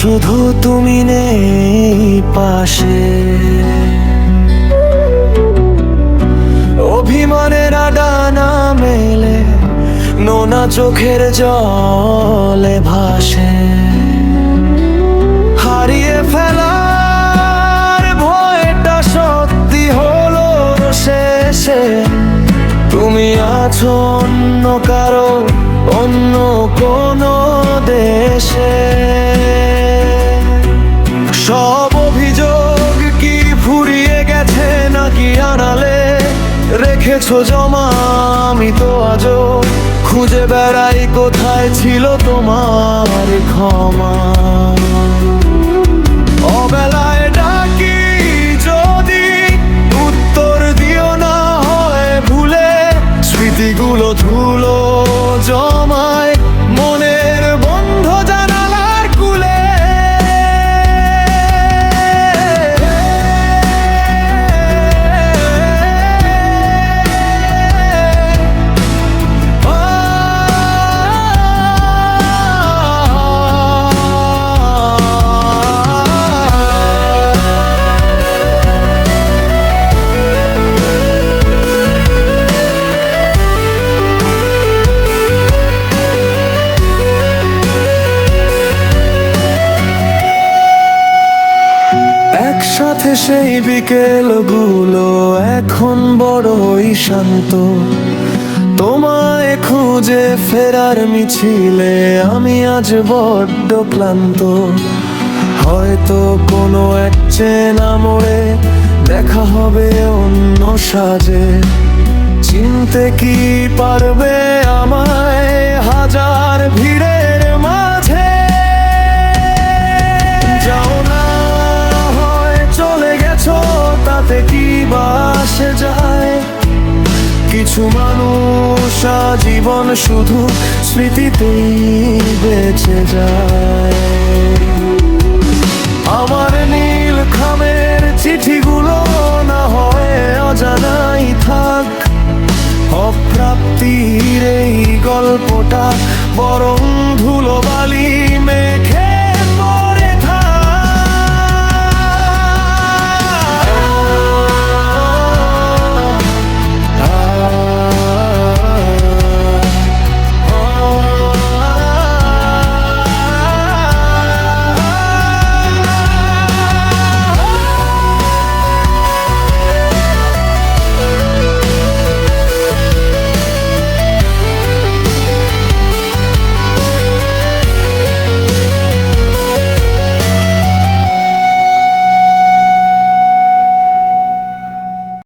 শুধু তুমি নেই পাশে। অভিমানের ডানা মেলে নোনা চোখের জলে ভাসে। হারিয়ে ফেলার ভয়টা সত্যি হলো শেষে। তুমি আছো অন্য কারো, অন্য কোনো দেশে। সব অভিযোগ কি ফুরিয়ে গেছে নাকি আড়ালে রেখেছো জমা? আমি তো আজও খুঁজে বেড়াই কোথায় ছিল তোমার ক্ষমা। অবেলায় ডাকি যদি উত্তর দিও না হয় ভুলে। স্মৃতিগুলো ধুলো জমায় মনের বন্ধ জানালার কুলে। একসাথে সেই বিকেলগুলো এখন বড়ই শান্ত। তোমায় খুঁজে ফেরার মিছিলে আমি আজ বড্ড ক্লান্ত। হয়তো কোনো এক চেনা মোড়ে দেখা হবে অন্য সাজে। চিনতে কি পারবে আমায় হাজার ভিড়ের মাঝে? যাও না হয় চলে গেছো, তাতে কি বাসে যায়? কিছু মানুষ জীবন শুধু স্মৃতিতেই বেঁচে যায়। আমার নীল খামের চিঠিগুলো না হয় অজানাই থাক। অপ্রাপ্তির এই গল্পটা বরং